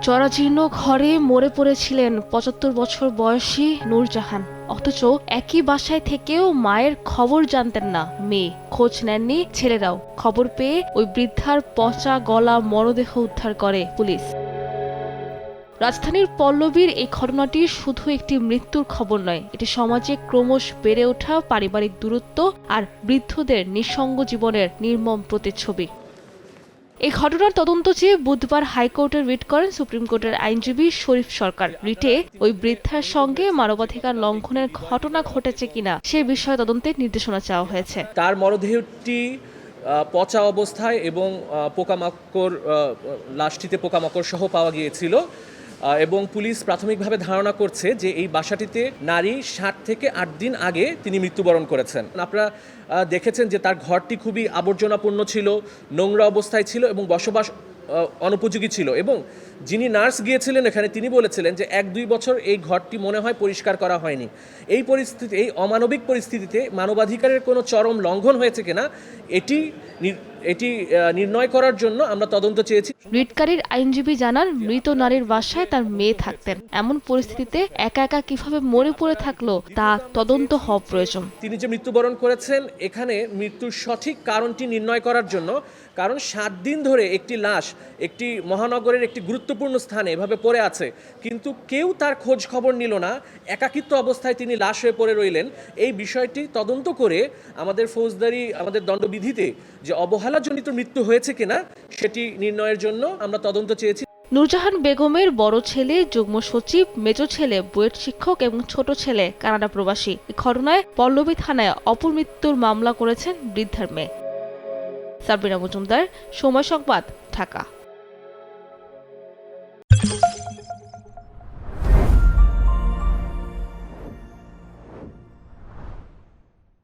জরাজীর্ণ ঘরে মরে পড়েছিলেন ৭৫ বছর বয়সী নূরজাহান। অথচ একই বাসায় থেকেও মায়ের খবর জানতেন না মেয়ে, খোঁজ নেননি ছেলেরাও। খবর পেয়ে ওই বৃদ্ধার পচা গলা মরদেহ উদ্ধার করে পুলিশ। রাজধানীর পল্লবীর এই ঘটনাটি শুধু একটি মৃত্যুর খবর নয়, এটি সমাজে ক্রমশ বেড়ে ওঠা পারিবারিক দূরত্ব আর বৃদ্ধদের নিঃসঙ্গ জীবনের নির্মম প্রতিচ্ছবি। এই ঘটনার তদন্ত চেয়ে বুধবার হাইকোর্টে রিট করেন সুপ্রিম কোর্টের আইনজীবী শরীফ সরকার। রিটে ওই বৃদ্ধার সঙ্গে মানবাধিকার লঙ্ঘনের ঘটনা ঘটেছে কিনা সে বিষয়ে তদন্তের নির্দেশনা চাওয়া হয়েছে। তার মরদেহটি পচা অবস্থায় এবং পোকামাকড় লাশটিতে পোকামাকড় সহ পাওয়া গিয়েছিল এবং পুলিশ প্রাথমিকভাবে ধারণা করছে যে এই বাসাটিতে নারী ৭ থেকে ৮ দিন আগে তিনি মৃত্যুবরণ করেছেন। আপনারা দেখেছেন যে তার ঘরটি খুবই আবর্জনাপূর্ণ ছিল, নোংরা অবস্থায় ছিল এবং বসবাস অনুপযোগী ছিল। এবং যিনি নার্স গিয়েছিলেন এখানে তিনি বলেছিলেন যে ১-২ বছর এই ঘরটি মনে হয় পরিষ্কার করা হয়নি। এই পরিস্থিতি, এই অমানবিক পরিস্থিতিতে মানবাধিকারের কোনো চরম লঙ্ঘন হয়েছে কিনা এটি নির্ণয় করার জন্য আমরা তদন্ত চেয়েছি। রিটকারীর আইনজীবী জানান, মৃত নারীর বাসায় তার মেয়ে থাকতেন। এমন পরিস্থিতিতে একা একা কিভাবে মরে পড়ে থাকলো তা তদন্ত হওয়া প্রয়োজন। তিনি যে মৃত্যুবরণ করেছেন এখানে মৃত্যুর সঠিক কারণটি নির্ণয় করার জন্য, কারণ ৭ দিন ধরে একটি লাশ একটি মহানগরের একটি গুরুত্বপূর্ণ স্থানে এভাবে পড়ে আছে, কিন্তু কেউ তার খোঁজ খবর নিল না, একাকিত্ব অবস্থায় তিনি লাশ হয়ে পড়ে রইলেন। এই বিষয়টি তদন্ত করে আমাদের ফৌজদারি, আমাদের দণ্ডবিধিতে যে অবহেলাজনিত মৃত্যু হয়েছে কিনা সেটি নির্ণয়ের জন্য আমরা তদন্ত চেয়েছি। নূরজাহান বেগমের বড় ছেলে যুগ্ম সচিব, মেজো ছেলে বুয়েট শিক্ষক এবং ছোট ছেলে কানাডা প্রবাসী। এই ঘটনায় পল্লবী থানায় অপমৃত্যুর মামলা করেছেন বৃদ্ধার মেয়ে। সাবরিনা মজুমদার, সময় সংবাদ, ঢাকা।